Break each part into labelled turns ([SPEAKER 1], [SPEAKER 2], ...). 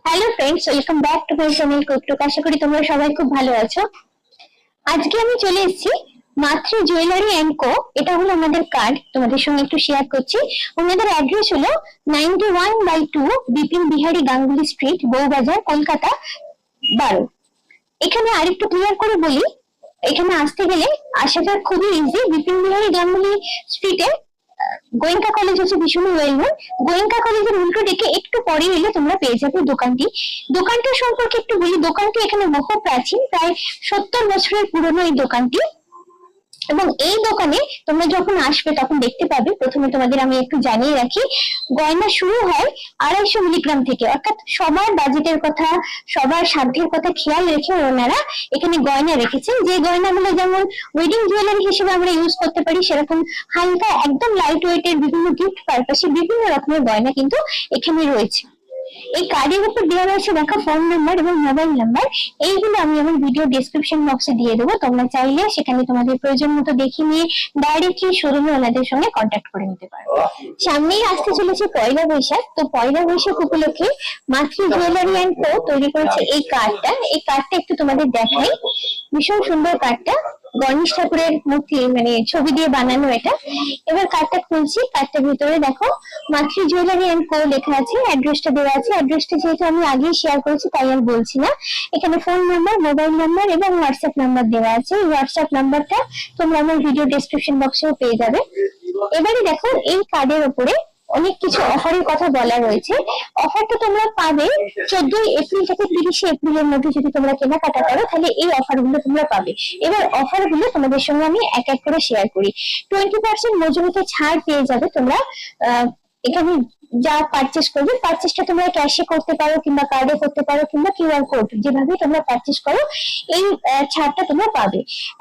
[SPEAKER 1] Hello friends, welcome back to my channel Cooktook. আশা করি তোমরা সবাই খুব ভালো আছো। আজকে আমি চলে এসেছি মাতৃ জুয়েলারি এন্ড কো। এটা হলো আমাদের কার্ড, তোমাদের সঙ্গে একটু শেয়ার করছি। ওনাদের অ্যাড্রেস হলো 91/2 বিপিন বিহারী গাঙ্গুলি স্ট্রিট, বউবাজার, কলকাতা 12। এখানে আরেকটু ক্লিয়ার করে বলি, এখানে আসতে গেলে আসাটা খুবই ইজি। বিপিন বিহারী গাঙ্গুলি স্ট্রিটে গোয়েঙ্কা কলেজ হচ্ছে ভীষণ ওয়েল নোন। গোয়েঙ্কা কলেজের উল্টো দিকে একটু পরে এলে তোমরা পেয়ে যাবে দোকানটি। দোকানটা সম্পর্কে একটু বলি, দোকানটি এখানে বহু প্রাচীন, প্রায় 70 বছরের পুরনো এই দোকানটি। এবং এই দোকানে তোমরা যখন আসবে তখন দেখতে পাবে, প্রথমে তোমাদের আমি একটু জানিয়ে রাখি, গয়না শুরু হয় 250 মিলিগ্রাম থেকে। অর্থাৎ সবার বাজেটের কথা, সবার সাধ্যের কথা খেয়াল রেখে ওনারা এখানে গয়না রেখেছেন। যে গয়নাগুলো যেমন ওয়েডিং জুয়েলারি হিসেবে আমরা ইউজ করতে পারি, সেরকম হালকা একদম লাইট ওয়েটের বিভিন্ন গিফট পারপাসে বিভিন্ন রকমের গয়না কিন্তু এখানে রয়েছে। এই কার্ডের উপর দেওয়া রয়েছে দেখো ফোন নাম্বার এবং মোবাইল নাম্বার। এইগুলো আমি আমার ভিডিও ডেসক্রিপশন বক্সে দিয়ে দেবো। তোমরা চাইলে সেখানে তোমাদের প্রয়োজন মতো দেখে নিয়ে ডাইরেক্টলি শোরুমে ওনাদের সঙ্গে কন্ট্যাক্ট করে নিতে পারো। সামনেই আসতে চলেছে পয়লা বৈশাখ, তো পয়লা বৈশাখ উপলক্ষে মাতৃ জুয়েলারি এন্ড কো তৈরি করেছে এই কার্ডটা। এই কার্ডটা একটু তোমাদের দেখাই, ভীষণ সুন্দর কার্ডটা, গণেশ ঠাকুরের মূর্তি মানে ছবি দিয়ে বানানো এটা। এবার কার্ডটা খুলছি, কার্ডটার ভিতরে দেখো মাতৃ জুয়েলারি এন্ড কো লেখা আছে, অ্যাড্রেসটা দেওয়া আছে। অ্যাড্রেসটা যেহেতু আমি আগেই শেয়ার করেছি তাই আর বলছি না। এখানে ফোন নাম্বার, মোবাইল নাম্বার এবং হোয়াটসঅ্যাপ নাম্বার দেওয়া আছে। এই হোয়াটসঅ্যাপ নাম্বারটা তোমরা আমার ভিডিও ডেসক্রিপশন বক্সেও পেয়ে যাবে। এবারে দেখো এই কার্ডের উপরে অনেক কিছু অফারের কথা বলা রয়েছে। অফারটা তোমরা পাবে 14 এপ্রিল থেকে 30 এপ্রিলের মধ্যে। যদি তোমরা কেনাকাটা করো তাহলে এই অফারগুলো তোমরা পাবে। এবার অফারগুলো তোমাদের সঙ্গে আমি এক এক করে শেয়ার করি। 20% মজুরিতে ছাড় পেয়ে যাবে তোমরা। এখানে যা পারচেস করবে, পারচেসটা তোমরা ক্যাশে করতে পারো কিংবা কার্ডে করতে পারো কিংবা কিউআর কোড, যেভাবে তোমরা পারচেস করো এই ছাড়টা তোমরা পাবে।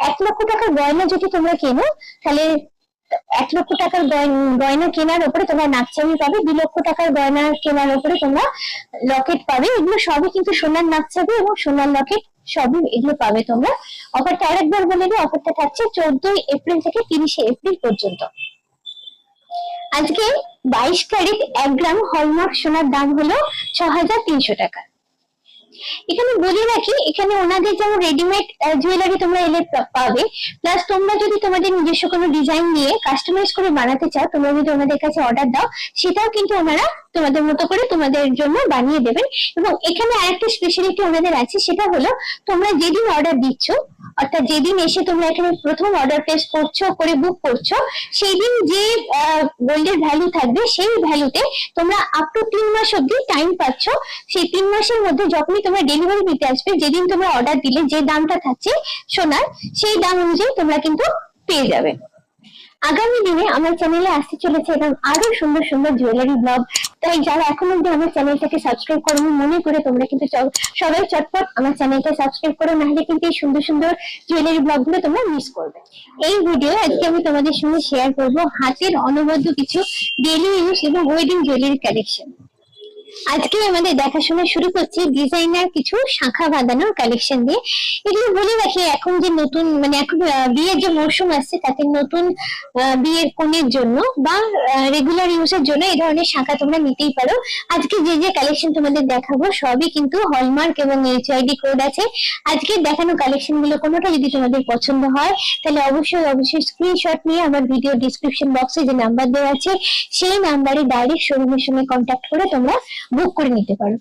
[SPEAKER 1] 1 লক্ষ টাকার গয়না যদি তোমরা কেনো তাহলে 1 লক্ষ টাকার গয়না কেনার উপরে তোমরা নাকচাবি পাবে। 2 লক্ষ টাকার গয়না কেনার উপরে তোমরা লকেট পাবে। এগুলো সবই কিন্তু সোনার নাকচাবি এবং সোনার লকেট, সবই এগুলো পাবে তোমরা। অফারটা আরেকবার বলে দিই, অফারটা থাকছে 14 এপ্রিল থেকে 30 এপ্রিল পর্যন্ত। আজকে 22 ক্যারেট 1 গ্রাম হলমার্ক সোনার দাম হলো 6300 টাকা। এখানে বলে রাখি, এখানে ওনাদের যেমন রেডিমেড জুয়েলারি তোমরা এলে পাবে, প্লাস তোমরা যদি তোমাদের নিজস্ব কোনো ডিজাইন নিয়ে কাস্টমাইজ করে বানাতে চাও, তোমরা যদি ওনাদের কাছে অর্ডার দাও, সেটাও কিন্তু ওনারা তোমাদের মতো করে তোমাদের জন্য বানিয়ে দেবেন। এবং এখানে আরেকটা স্পেশালিটি ওনাদের আছে, সেটা হলো তোমরা যেদিন অর্ডার দিচ্ছ, অর্থাৎ যেদিন এসে তোমরা এখানে প্রথম অর্ডার প্লেস করছো, করে বুক করছো, সেই দিন যে গোল্ডের ভ্যালু থাকবে, সেই ভ্যালুতে তোমরা আপ টু 3 মাস অব্দি টাইম পাচ্ছ। সেই 3 মাসের মধ্যে যখনই তোমরা ডেলিভারি দিতে আসবে, যেদিন তোমরা অর্ডার দিলে যে দামটা থাকছে সোনার, সেই দাম অনুযায়ী তোমরা কিন্তু পেয়ে যাবে। আগামী দিনে আমার চ্যানেলে আসতে চলেছে এবং আরো সুন্দর সুন্দর জুয়েলারি ব্লগ। তাই যারা এখন অব্দি আমার চ্যানেলটাকে সাবস্ক্রাইব করোনি, মনে করে তোমরা কিন্তু সবাই চটপট আমার চ্যানেলটা সাবস্ক্রাইব করো, নাহলে কিন্তু এই সুন্দর সুন্দর জুয়েলারি ব্লগগুলো তোমরা মিস করবে। এই ভিডিও আজকে আমি তোমাদের সঙ্গে শেয়ার করব হাতের অনবদ্য কিছু ডেইলি ইউজ এবং ওয়েডিং জুয়েলারি কালেকশন। আজকে আমাদের দেখাশোনা শুরু করছি ডিজাইনার কিছু শাখা বাঁধানোর কালেকশন দিয়ে। এগুলো বলে রাখি, এখন যে নতুন মানে এখন বিয়ের যে মরশুম আসছে তাতে নতুন বিয়ের কনের জন্য বা রেগুলার ইউজের জন্য এই ধরনের শাখা তোমরা নিতেই পারো। আজকে যে যে কালেকশন তোমাদের দেখাবো সবই কিন্তু হলমার্ক এবং এইচআইডি কোড আছে। আজকে দেখানো কালেকশন গুলো কোনোটা যদি তোমাদের পছন্দ হয় তাহলে অবশ্যই অবশ্যই স্ক্রিনশট নিয়ে আমার ভিডিও ডিসক্রিপশন বক্সে যে নাম্বার দেওয়া আছে সেই নাম্বারে ডাইরেক্ট শোরুমের সঙ্গে কন্ট্যাক্ট করে তোমরা বুক করে নিতে পারো।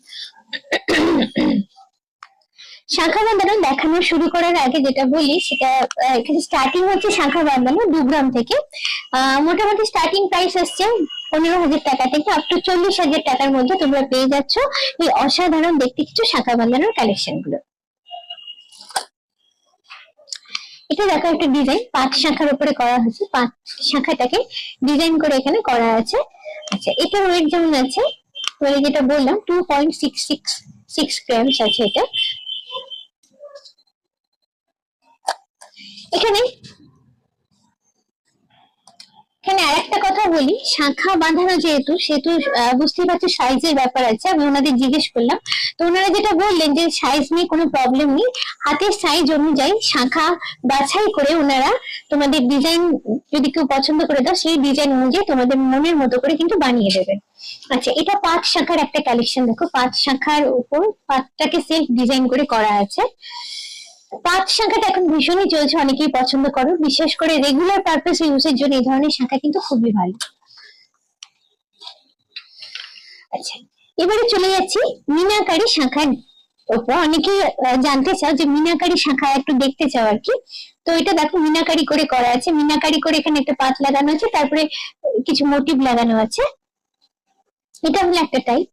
[SPEAKER 1] শাখা বাঁধানো দেখানো শুরু করার আগে যেটা বলি সেটা এখানে স্টার্টিং হচ্ছে শাখা বাঁধানো 2 গ্রাম থেকে। মোটামুটি স্টার্টিং প্রাইস আসছে 15,000 টাকা থেকে আপ টু 40,000 টাকার মধ্যে তোমরা পেয়ে যাচ্ছ এই অসাধারণ দেখতে কিছু শাখা বাঁধানোর কালেকশন গুলো। এটা দেখো একটা ডিজাইন 5 শাখার উপরে করা হয়েছে, 5 শাখাটাকে ডিজাইন করে এখানে করা আছে। আচ্ছা, এটা ওয়েট যেমন আছে মানে যেটা বললাম 2.666 গ্রামস আছে এটা। এখানে আরেকটা কথা বলি, শাখা বাঁধানো যেহেতু সেহেতু বুঝতেই পারছো সাইজের ব্যাপার আছে। আমি ওনাদের জিজ্ঞেস করলাম, তো ওনারা যেটা বললেন যে সাইজ নিয়ে কোনো প্রবলেম নেই, হাতের সাইজ অনুযায়ী শাখা বাছাই করে ওনারা তোমাদের ডিজাইন যদি কেউ পছন্দ করে দাও সেই ডিজাইন অনুযায়ী তোমাদের মনের মতো করে কিন্তু বানিয়ে দেবেন। আচ্ছা, এটা 5 শাখার একটা কালেকশন দেখো, 5 শাখার উপর 5টাকে সেলফ ডিজাইন করে করা আছে। 5 শাখাটা এখন ভীষণই চলছে, অনেকেই পছন্দ করো, বিশেষ করে রেগুলার পারপাস ইউজের জন্য এই ধরনের শাখা কিন্তু খুবই ভালো। আচ্ছা, এবারে চলে যাচ্ছি মিনাকারি শাখার উপর। অনেকেই জানতে চাও যে মিনাকারি শাখা একটু দেখতে চাও আর কি। তো এটা দেখো মিনাকারি করে করা আছে, মিনাকারি করে এখানে একটা পাত লাগানো আছে, তারপরে কিছু মোটিভ লাগানো আছে। এটা হলো একটা টাইপ,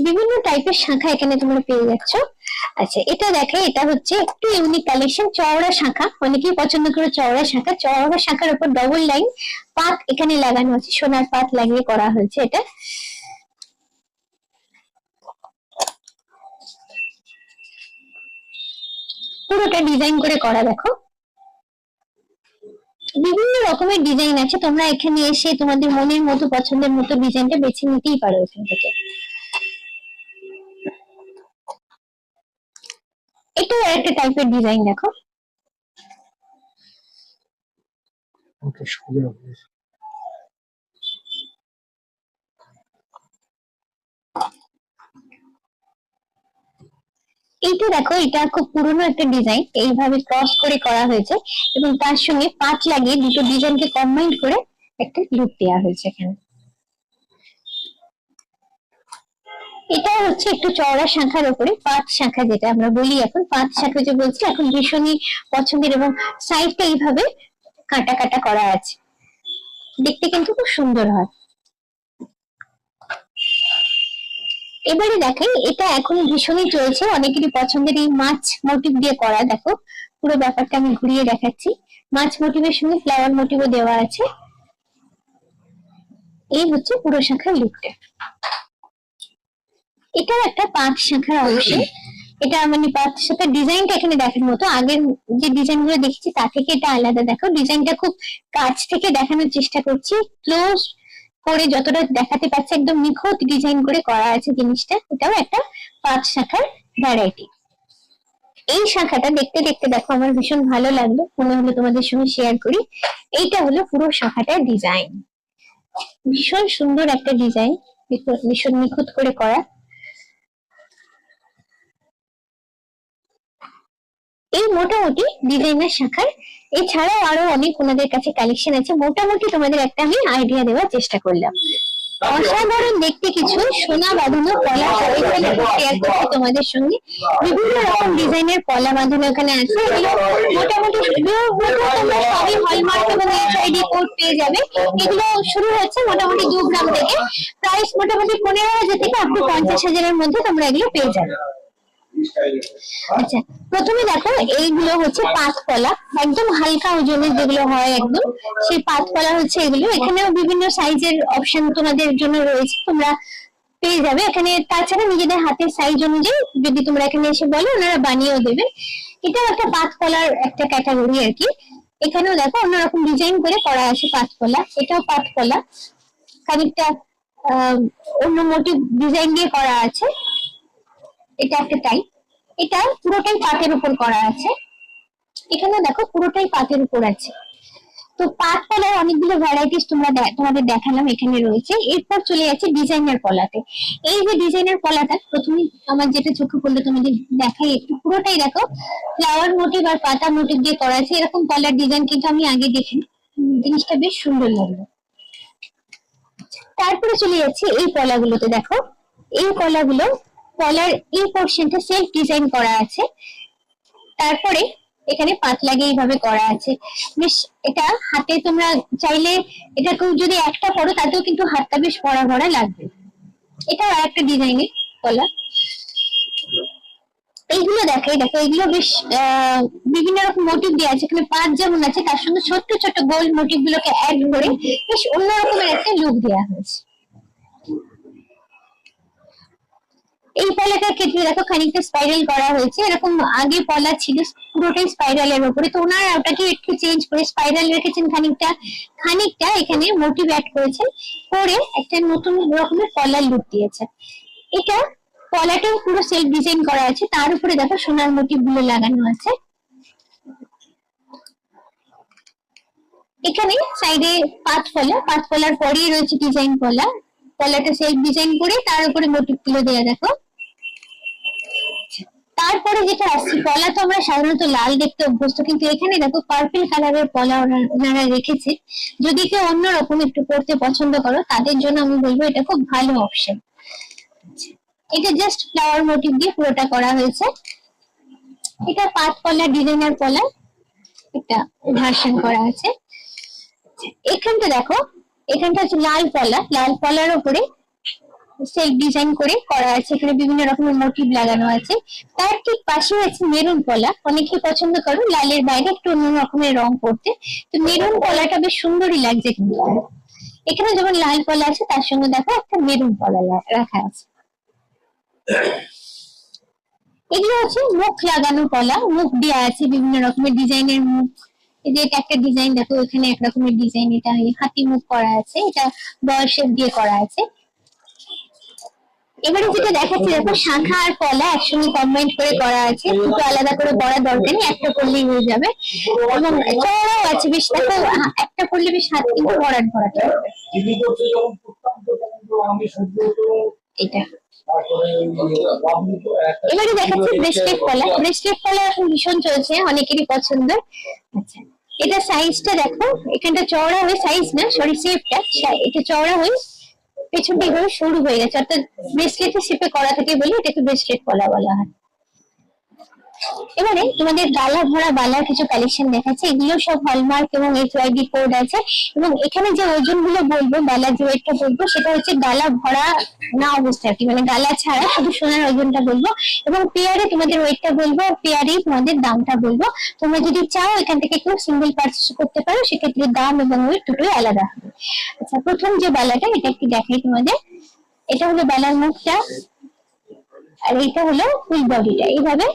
[SPEAKER 1] বিভিন্ন টাইপের শাখা এখানে তোমরা পেয়ে যাচ্ছ। আচ্ছা, এটা দেখে এটা হচ্ছে একটু ইউনিক কালেকশন, চওড়া শাখা, অনেকেই পছন্দ করে চওড়া শাখা। চওড়া শাখার উপর ডবল লাইন পাত এখানে লাগানো আছে, সোনার পাত লাগিয়ে করা হয়েছে। এটা পুরোটা ডিজাইন করে করা, দেখো বিভিন্ন রকমের ডিজাইন আছে, তোমরা এখানে এসে তোমাদের মনের মতো পছন্দের মতো ডিজাইনটা বেছে নিতেই পারো এখান থেকে। এটাও একটা টাইপের ডিজাইন দেখো, এইটা দেখো এটা খুব পুরনো একটা ডিজাইন, এইভাবে ক্রস করে করা হয়েছে এবং তার সঙ্গে পাত লাগিয়ে দুটো ডিজাইনকে কম্বাইন করে একটা লুক দেওয়া হয়েছে এখানে। এটা হচ্ছে একটু চওড়া শাখার উপরে 5 শাখা, যেটা আমরা বলি এখন 5 শাখা যে বলছি এখন ভীষণই পছন্দের, এবং সাইডটা এইভাবে কাটা কাটা করা আছে, দেখতে কিন্তু খুব সুন্দর হয়। এবারে দেখাই, এটা এখন ভীষণই চলছে, অনেকেরই পছন্দের এই মাছ মোটিভ দিয়ে করা। দেখো পুরো ব্যাপারটা আমি ঘুরিয়ে দেখাচ্ছি, মাছ মোটিভের সঙ্গে ফ্লাওয়ার মোটিভও দেওয়া আছে। এই হচ্ছে পুরো শাখার লুকটা। এটাও একটা 5 শাখার অংশ, এটা মানে 5 শাখার ডিজাইনটা এখানে দেখার মতো। আগের যে ডিজাইন গুলো দেখেছি তা থেকে এটা আলাদা, দেখো ডিজাইনটা খুব কাছ থেকে দেখানোর চেষ্টা করছি, ক্লোজ করে যতটা দেখাতে পারছে একদম নিখুঁত ডিজাইন করে করা আছে জিনিসটা। এটাও একটা 5 শাখার ভ্যারাইটি। এই শাখাটা দেখতে দেখতে দেখো আমার ভীষণ ভালো লাগলো, মনে হলো তোমাদের সঙ্গে শেয়ার করি। এইটা হলো পুরো শাখাটার ডিজাইন, ভীষণ সুন্দর একটা ডিজাইন, ভীষণ নিখুঁত করে করা। এই মোটামুটি ডিজাইনার শাখার, এছাড়াও আরো অনেক ওনাদের কাছে কালেকশন আছে, মোটামুটি তোমাদের একটা আমি আইডিয়া দেওয়ার চেষ্টা করলাম। অসাধারণ দেখতে কিছু সোনা বাঁধানো পলা এখানে শেয়ার করছি তোমাদের সঙ্গে। বিভিন্ন রকম ডিজাইনের পলা বাঁধানো এখানে আছে, এগুলো মোটামুটি তোমরা সবই হলমার্ক এবং এইচআইডি কোড পেয়ে যাবে। এগুলো শুরু হচ্ছে মোটামুটি 2 গ্রাম থেকে, প্রাইস মোটামুটি 15,000 থেকে আপ টু 50,000-এর মধ্যে তোমরা এগুলো পেয়ে যাবে। আচ্ছা, প্রথমে দেখো এইগুলো হচ্ছে পাতকলা, একদম হালকা ওজনের যেগুলো হয় একদম সেই পাতকলা হচ্ছে এগুলো। এখানেও বিভিন্ন সাইজের অপশন তোমাদের জন্য রয়েছে, তোমরা পেয়ে যাবে এখানে। তাছাড়া নিজেদের হাতের সাইজ অনুযায়ী যদি তোমরা এখানে এসে বলো ওনারা বানিয়েও দেবে। এটাও একটা পাতকলার একটা ক্যাটাগরি আর কি। এখানেও দেখো অন্যরকম ডিজাইন করে করা আছে পাতকলা, এটাও পাতকলা, খানিকটা অন্য মোটিভ ডিজাইন দিয়ে করা আছে। এটা একটা টাইপ, এটা পুরোটাই পাতের উপর করা আছে। এখানে দেখো পুরোটাই পাতের উপর আছে। তো পাট পলার অনেকগুলো ভ্যারাইটিস তোমাদের দেখালাম এখানে রয়েছে। এরপর চলে যাচ্ছে ডিজাইনার পলাতে। এই যে ডিজাইনার পলাটা প্রথমে আমার যেটা চোখে পড়লো তোমাদের দেখাই একটু, পুরোটাই দেখো ফ্লাওয়ার মোটিভ আর পাতা মোটিভ দিয়ে করা আছে। এরকম পলার ডিজাইন কিন্তু আমি আগে দেখি, জিনিসটা বেশ সুন্দর লাগলো। তারপরে চলে যাচ্ছে এই পলাগুলোতে। দেখো এই পলাগুলো, পলার এই পোর্শনটা সেলফ ডিজাইন করা আছে। তারপরে এখানে পাতলাগে এইভাবে করা আছে। বেশ এটা হাতে তোমরা চাইলে এটা যদি একটা করো তাতেও কিন্তু হাতটা বেশ ভরা ভরা লাগবে। এটা আর একটা ডিজাইনের কলা। এইগুলো দেখাই, দেখো এগুলো বেশ বিভিন্ন রকম মোটিভ দেওয়া আছে। এখানে পাত যেমন আছে তার সঙ্গে ছোট্ট ছোট্ট গোল মোটিভ গুলোকে অ্যাড করে বেশ অন্য রকমের একটা লুক দেওয়া হয়েছে। এই পলাটার ক্ষেত্রে দেখো খানিকটা স্পাইরাল করা হয়েছে। এরকম আগে পলা ছিল পুরোটাই স্পাইরালের উপরে, তো ওনারা ওটাকে একটু চেঞ্জ করে স্পাইরাল রেখেছেন খানিকটা, খানিকটা এখানে মোটিভ অ্যাড করেছেন, করে একটা নতুন রকমের পলার লুক দিয়েছে। এটা পলাটাও পুরো সেলফ ডিজাইন করা আছে, তার উপরে দেখো সোনার মোটিভ গুলো লাগানো আছে। এখানে সাইডে পাত পলার পরেই রয়েছে ডিজাইন পলা। পলাটা সেলফ ডিজাইন করে তার উপরে মোটিভ গুলো দেওয়া দেখো। তারপরে যেটা আসছে, পলা তো আমরা সাধারণত লাল দেখতে অভ্যস্ত, কিন্তু এখানে দেখো পার্পল কালারের পলা ওনারা রেখেছে। যদি কেউ অন্যরকম একটু পড়তে পছন্দ করো তাদের জন্য আমি বলবো এটা খুব ভালো অপশন। এটা জাস্ট ফ্লাওয়ার মোটিভ দিয়ে পুরোটা করা হয়েছে। এটা পাত পলা ডিজাইনার পলা একটা ভার্সন করা আছে। এখানটা দেখো, এখানটা হচ্ছে লাল পলা, লাল পলার উপরে সেলফ ডিজাইন করে করা আছে। এখানে বিভিন্ন রকমের মোটিভ লাগানো আছে। তার ঠিক পাশে আছে মেরুন পলা। অনেকে পছন্দ করো লালের বাইরে একটু অন্য রকমের রং করতে, তো মেরুন পলাটা বেশ সুন্দরই লাগছে কিন্তু। এখানে যেমন লাল পলা আছে তার সঙ্গে দেখো একটা মেরুন পলা রাখা আছে। এগুলো হচ্ছে মুখ লাগানো পলা, মুখ দেওয়া আছে বিভিন্ন রকমের ডিজাইনের মুখ। এই যে এটা একটা ডিজাইন দেখো, এখানে এক রকমের ডিজাইন, এটা হাতি মুখ করা আছে, এটা বয়সের দিয়ে করা আছে। এবারে যেটা দেখাচ্ছি দেখো শাখা আর পলা একসঙ্গে কম্বাইন করে করা আছে, দুটো আলাদা করে পড়ার দরকার নেই, একটা করলেই হয়ে যাবে। এবং চওড়াও আছে বেশ, দেখো একটা করলে বেশ হাত কিন্তু ভরাট ভরাট হবে। এটা এবারে দেখাচ্ছি ব্রেসলেট পলা। ব্রেসলেট পলা এখন ভীষণ চলছে, অনেকেরই পছন্দ। আচ্ছা, এটা সাইজটা দেখো, এখানটা চওড়া হয়ে, সাইজ না সরি শেপটা, এটা চওড়া হয়ে পেছনটা এভাবে সরু হয়ে গেছে, অর্থাৎ ব্রেসলেটের শেপে করা থাকে বলে এটাকে ব্রেসলেট পলা বলা হয়। এবারে তোমাদের গালা ভরা বালার কিছু কালেকশন দেখাচ্ছে। এগুলো সব হলমার্ক এবং HYD কোড আছে। এবং এখানে যে ওজন গুলো বলবো, বালার যে ওয়েটটা বলবো সেটা হচ্ছে গালা ভরা না অবস্থা আর কি, মানে গালা ছাড়া শুধু সোনার ওজনটা বলবো। এবং পেয়ারে তোমাদের ওয়েটটা বলবো, পেয়ারেই তোমাদের দামটা বলবো। তোমরা যদি চাও এখান থেকে কেউ সিঙ্গেল পারচেজ করতে পারো, সেক্ষেত্রে দাম এবং ওয়েট দুটোই আলাদা হবে। আচ্ছা, প্রথম যে বালাটা এটা একটু দেখাই তোমাদের। এটা হলো বালার মুখটা, আর এটা হলো ফুল বডিটা। এইভাবে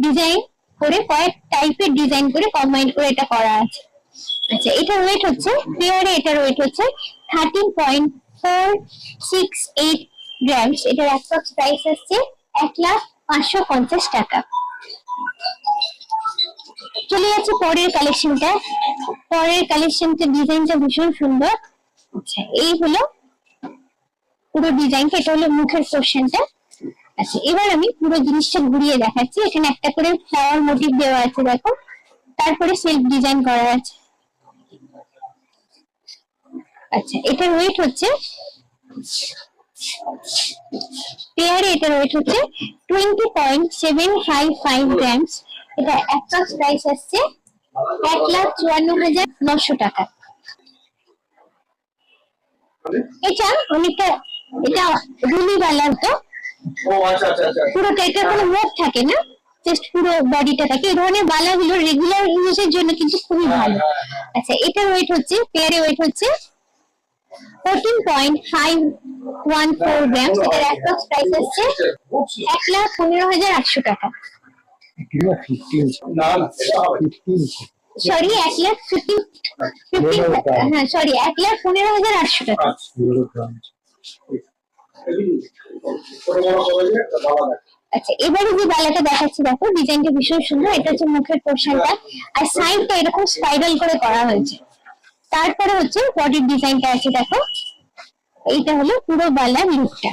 [SPEAKER 1] ডিজাইন করে কয়েক টাইপের ডিজাইন করে কম্বাইন করে এটা করা আছে। আচ্ছা, এটার ওয়েট হচ্ছে পেয়ারে, এটার ওয়েট হচ্ছে 13.468 গ্রামস। এটার অ্যাপ্রক্স প্রাইস আসছে 1,05,50 টাকা। চলে যাচ্ছে পরের কালেকশনটা। পরের কালেকশনটা ডিজাইনটা ভীষণ সুন্দর। আচ্ছা, এই হলো পুরো ডিজাইনটা, এটা হলো মুখের পোর্শনটা। আচ্ছা, এবার আমি পুরো জিনিসটা ঘুরিয়ে দেখাচ্ছি। এখানে একটা করে ফ্লাওয়ার মোটিভ দেওয়া আছে দেখো, তারপরে সেলফ ডিজাইন করা আছে। আচ্ছা, এটার ওয়েট হচ্ছে পেয়ারে, এটার ওয়েট হচ্ছে 20.755 গ্রামস। এটা অ্যাপ্রক্স প্রাইস আসছে 1,54,900 টাকা। এটা অনেকটা, এটা রুলি বালার, তো পুরোটা এটা কোনো মুখ থাকে না, জাস্ট পুরো বডিটা থাকে। এই ধরনের বালাগুলো রেগুলার ইউজের জন্য কিন্তু খুবই ভালো। আচ্ছা, এটার ওয়েট হচ্ছে পেয়ারে ওয়েট হচ্ছে 14.514 গ্রামস। এটার অ্যাপ্রক্স প্রাইস হচ্ছে 1,15,800 টাকা। সরি 1,15,800 টাকা। আচ্ছা, এবারে যে বালাটা দেখাচ্ছি দেখো, ডিজাইনটা ভীষণ সুন্দর। এটা হচ্ছে মুখের পোর্শনটা, আর সাইডটা এরকম স্পাইরাল করে করা হয়েছে। তারপরে হচ্ছে বডির ডিজাইনটা আছে দেখো, এইটা হলো পুরো বালার লুকটা।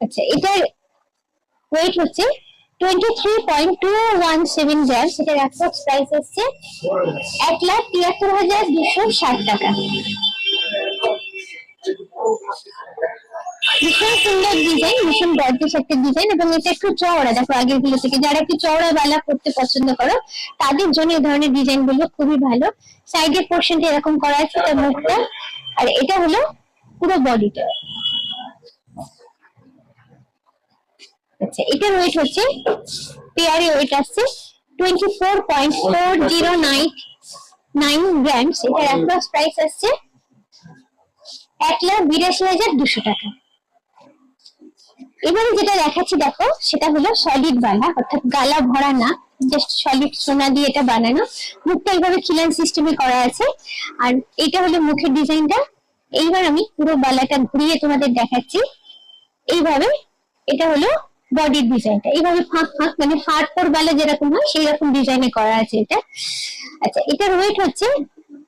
[SPEAKER 1] আচ্ছা, এটার ওয়েট হচ্ছে 23.217 গ্রাম। সেটার অ্যাপ্রক্স প্রাইস হচ্ছে 1,73,260 টাকা। ভীষণ সুন্দর ডিজাইন, ভীষণ গর্জিয়াস একটা ডিজাইন, এবং এটা একটু চওড়া। দেখো আগের গুলো থেকে, যারা একটু চওড়া বালা করতে পছন্দ করো তাদের জন্য এই ধরনের ডিজাইন গুলো খুবই ভালো। সাইডের পোর্শনটা এরকম করা আছে, এটা মুখটা, আর এটা হলো পুরো বডিটা। আচ্ছা, এটার ওয়েট হচ্ছে, পেয়ারে ওয়েট আসছে 24.4099 গ্রাম। এটার অ্যাপ্রক্স প্রাইস আসছে 1,82,200 টাকা। এবারে যেটা দেখাচ্ছি দেখো, সেটা হলো সলিড বালা, অর্থাৎ গালা ভরা না, জাস্ট সলিড সোনা দিয়ে এটা বানানো। মুখটা এইভাবে খিলান সিস্টেমে করা আছে, আর এটা হলো মুখের ডিজাইনটা। এইবার আমি পুরো বালাটা ঘুরিয়ে তোমাদের দেখাচ্ছি। এইভাবে এটা হলো বডির ডিজাইনটা, এইভাবে ফাঁক ফাঁক, মানে ফাড় বালা যেরকম হয় সেই রকম ডিজাইনে করা আছে এটা। আচ্ছা, এটার ওয়েট হচ্ছে,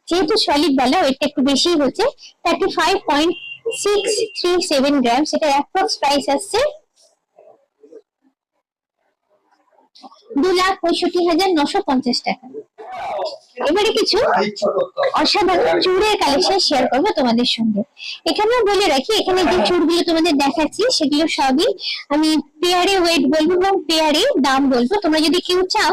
[SPEAKER 1] যেহেতু সলিড বালা ওয়েটটা একটু বেশি হচ্ছে, 35.637 গ্রাম। সেটার অ্যাপ্রক্স প্রাইস আসছে 2,65,950 টাকা। এবারে কিছু অসাধারণ চুড়ের কালেকশন শেয়ার করবো তোমাদের সঙ্গে। এখানেও বলে রাখি, এখানে যে চুড়গুলো তোমাদের দেখাচ্ছি সেগুলো সবই আমি পেয়ারে ওয়েট বলবো এবং পেয়ারে দাম বলবো। তোমরা যদি কেউ চাও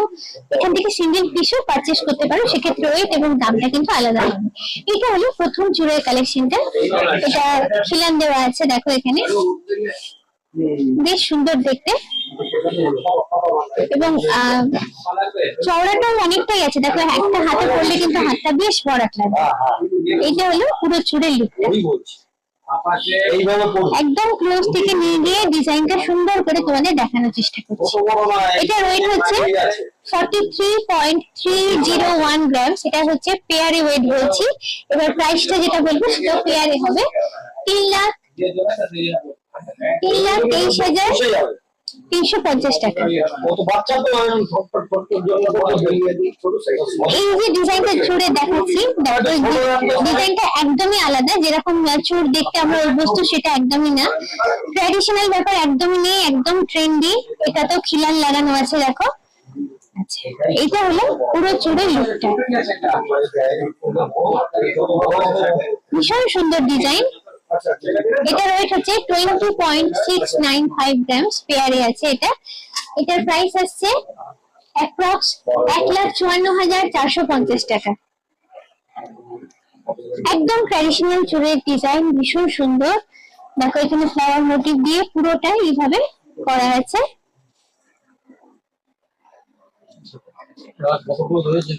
[SPEAKER 1] এখান থেকে সিঙ্গেল পিসও পারচেস করতে পারো, সেক্ষেত্রে ওয়েট এবং দামটা কিন্তু আলাদা হবে। এটা হলো প্রথম চুড়ের কালেকশনটা, এটা খিলান দেওয়া আছে দেখো এখানে, বেশ সুন্দর দেখতে, এবং চওড়াটাও অনেকটাই আছে। দেখো একটা হাতে পড়লে কিন্তু হাতটা বেশ বড় লাগে। এটা হলো পুরো চুড়ের লুকটা। একদম ক্লোজ থেকে নিয়ে গিয়ে ডিজাইনটা সুন্দর করে তোমাদের দেখানোর চেষ্টা করছি। এটা ওয়েট হচ্ছে 43.301 গ্রাম। সেটা হচ্ছে পেয়ারে ওয়েট বলছি। এবার প্রাইসটা যেটা বলবো সেটা পেয়ারে হবে 3,23,350 টাকা। এই যে ডিজাইনটা চুড়ে দেখাচ্ছি, ডিজাইনটা একদমই আলাদা। যেরকম চুড় দেখতে আমরা অভ্যস্ত সেটা একদমই না, ট্র্যাডিশনাল ব্যাপার একদমই নেই, একদম ট্রেন্ডি। এটা তো খিলান লাগানো আছে দেখো। আচ্ছা, এটা হলো পুরো চুড়ের লুকটা, ভীষণ সুন্দর ডিজাইন। এটার ওয়েট হচ্ছে 20.695 গ্রাম, পেয়ারে আছে এটা। এটার প্রাইস আসছে অ্যাপ্রক্স 1,54,450 টাকা। একদম ট্র্যাডিশনাল চুড়ের ডিজাইন, ভীষণ সুন্দর। দেখো এখানে ফ্লাওয়ার মোটিভ দিয়ে পুরোটা এইভাবে করা আছে,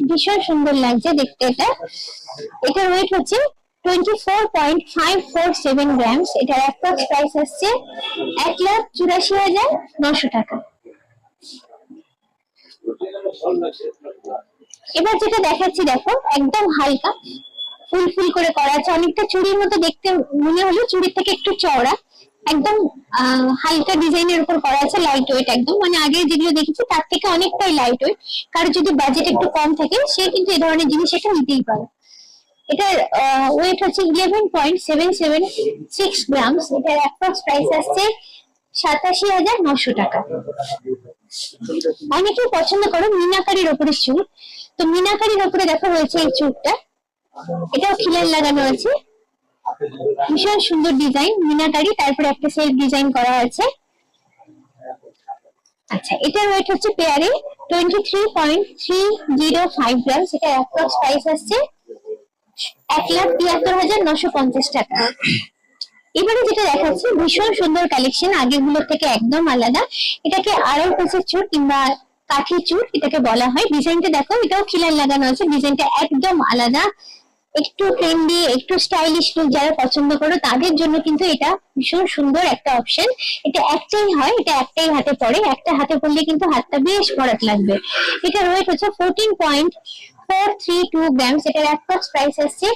[SPEAKER 1] ভীষণ সুন্দর লাগছে দেখতে এটা। এটার ওয়েট হচ্ছে 24.547 গ্রাম। এটার অ্যাপ্রক্স প্রাইস আসছে 1,84,900 টাকা। এবার যেটা দেখাচ্ছি দেখো, একদম হালকা ফুল ফুল করে করা আছে, অনেকটা চুড়ির মতো দেখতে মনে হলো, চুড়ির থেকে একটু চওড়া, একদম হালকা ডিজাইনের উপর করা আছে, লাইট ওয়েট একদম, মানে আগে যেগুলো দেখেছি তার থেকে অনেকটাই লাইট ওয়েট। কারো যদি বাজেট একটু কম থাকে সে কিন্তু এই ধরনের জিনিস এটা নিতেই পারে। এটার ওয়েট হচ্ছে 11.776 গ্রাম। এটার অ্যাপ্রক্স প্রাইস আসছে 87,900 টাকা। অনেকেই পছন্দ করো মিনাকারির ওপরে চুড়, তো মিনাকারির ওপরে দেখা হয়েছে এই চুড়টা, এটাও খিলান লাগানো আছে, ভীষণ সুন্দর ডিজাইন, মিনাকারি, তারপরে একটা সেলফ ডিজাইন করা আছে। আচ্ছা, এটার ওয়েট হচ্ছে পেয়ারে 23.305 গ্রাম। সেটা অ্যাপ্রক্স প্রাইস আসছে 1,73,950 টাকা। এবারে যেটা দেখাচ্ছি ভীষণ সুন্দর কালেকশন, আগের গুলোর থেকে একদম আলাদা। এটাকে আড়াই পেসের চুড় কিংবা কাঠি চুড় এটাকে বলা হয়। ডিজাইনটা দেখো, এটাও খিলান লাগানো আছে, ডিজাইনটা একদম আলাদা, একটু ট্রেন্ডি, একটু স্টাইলিশ লুক যারা পছন্দ করো তাদের জন্য কিন্তু এটা ভীষণ সুন্দর একটা অপশন। এটা একটাই হয়, এটা একটাই হাতে পড়ে, একটা হাতে পড়লে কিন্তু হাতটা বেশ ভরাট লাগবে। এটা ওয়েট হচ্ছে 14.432 গ্রাম। এটার অ্যাপ্রক্স প্রাইস আসছে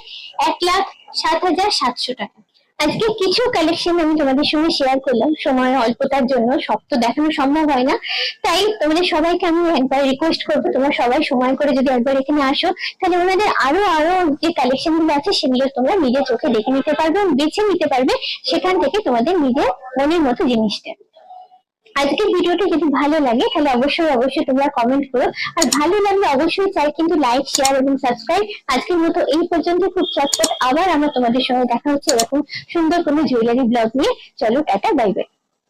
[SPEAKER 1] 1,07,700 টাকা। আজকে কিছু কালেকশন আমি তোমাদের সঙ্গে শেয়ার করলাম, সময় অল্পতার জন্য সব তো দেখানো সম্ভব হয় না, তাই তোমাদের সবাইকে আমি একবার রিকোয়েস্ট করবো তোমরা সবাই সময় করে যদি একবার এখানে আসো, তাহলে ওনাদের আরো আরো যে কালেকশন গুলো আছে সেগুলো তোমরা নিজের চোখে দেখে নিতে পারবে, বেছে নিতে পারবে সেখান থেকে তোমাদের নিজের মনের মতো জিনিসটা। আজকের ভিডিওটা যদি ভালো লাগে তাহলে অবশ্যই অবশ্যই তোমরা কমেন্ট করো, আর ভালো লাগলে অবশ্যই চাই কিন্তু লাইক, শেয়ার এবং সাবস্ক্রাইব। আজকের মতো এই পর্যন্ত, খুব চটপট আবার আমার তোমাদের সঙ্গে দেখা হচ্ছে এরকম সুন্দর কোনো জুয়েলারি ব্লগ নিয়ে। চলো টাটা, বাই বাই।